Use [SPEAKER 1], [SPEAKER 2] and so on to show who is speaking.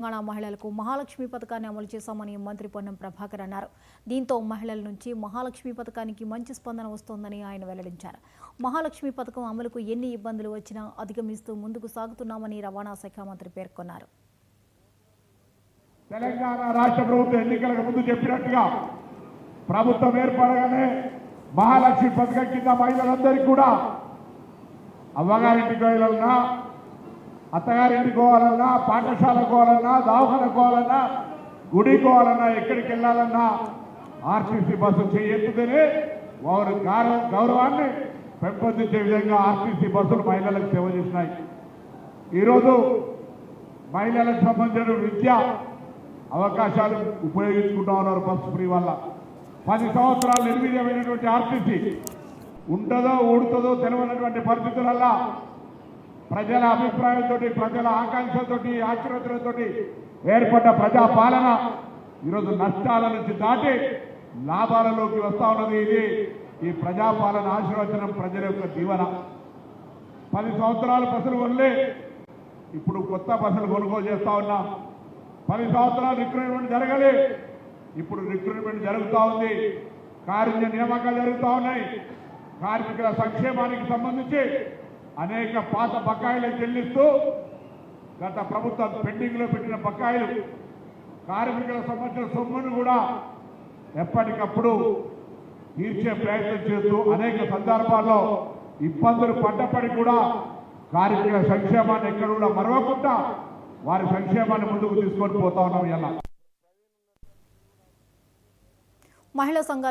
[SPEAKER 1] తెలంగాణ మహిళలకు మహాలక్ష్మి పథకాన్ని అమలు చేశామని మంత్రి పొన్నం ప్రభాకర్ అన్నారు. దీంతో మహిళల నుంచి మహాలక్ష్మి పథకానికి మంచి స్పందన వస్తోందని ఆయన వెల్లడించారు. మహాలక్ష్మి పథకం అమలుకు ఎన్ని ఇబ్బందులు వచ్చినా అధిగమిస్తూ ముందుకు సాగుతున్నామని రవాణా శాఖ మంత్రి పేర్కొన్నారు.
[SPEAKER 2] తెలంగాణ రాష్ట్ర ప్రభుత్వం ఎన్నికలకు ముందు చెప్పినట్టుగా ప్రభుత్వం ఏర్పడగానే మహాలక్ష్మి పథకం కింద మహిళలందరికీ కూడా అవ్వగారింటికి వెళ్ళాలన్నా, అత్తగారింటికి పోవాలన్నా, పాఠశాలకు పోవాలన్నా, దవాఖానకు పోవాలన్నా, గుడికి పోవాలన్నా, ఎక్కడికి వెళ్ళాలన్నా ఆర్టీసీ బస్సు చేయెత్తుతేనే వారి గౌరవాన్ని పెంపొందించే విధంగా ఆర్టీసీ బస్సులు మహిళలకు సేవ చేసినాయి. ఈరోజు మహిళలకు సంబంధించిన విద్య అవకాశాలు ఉపయోగించుకుంటా ఉన్నారు. బస్సు ఫ్రీ వల్ల 10 సంవత్సరాలు నిర్వీర్యమైనటువంటి ఆర్టీసీ ఉంటుందో ఊడుతుందో తెలియనటువంటి పరిస్థితులల్లా ప్రజల అభిప్రాయంతో, ప్రజల ఆకాంక్షలతో, ఆశీర్వచనతో ఏర్పడ్డ ప్రజాపాలన ఈరోజు నష్టాల నుంచి దాటి లాభాలలోకి వస్తా ఉన్నది. ఇది ఈ ప్రజాపాలన ఆశీర్వచనం, ప్రజల యొక్క దీవెన. 10 సంవత్సరాల బస్సులు కొనలే, ఇప్పుడు కొత్త బస్సులు కొనుగోలు చేస్తా ఉన్నాం. 10 సంవత్సరాలు రిక్రూట్మెంట్ జరగలే, ఇప్పుడు రిక్రూట్మెంట్ జరుగుతూ ఉంది. కార్మిక నియామకాలు జరుగుతూ ఉన్నాయి. కార్మికుల సంక్షేమానికి సంబంధించి అనేక పాత బకాయిలు చెల్లిస్తూ గత ప్రభుత్వం పెండింగ్లో పెట్టిన బకాయిలు, కార్మికులకు సంబంధించిన సొమ్మును కూడా ఎప్పటికప్పుడు తీర్చే ప్రయత్నం చేస్తూ అనేక సందర్భాల్లో ఇబ్బందులు పడ్డప్పటికీ కూడా కార్మికుల సంక్షేమాన్ని ఎక్కడ కూడా మరవకుండా వారి సంక్షేమాన్ని ముందుకు తీసుకొని పోతా ఉన్నాం. ఇలా
[SPEAKER 1] మహిళా సంఘాల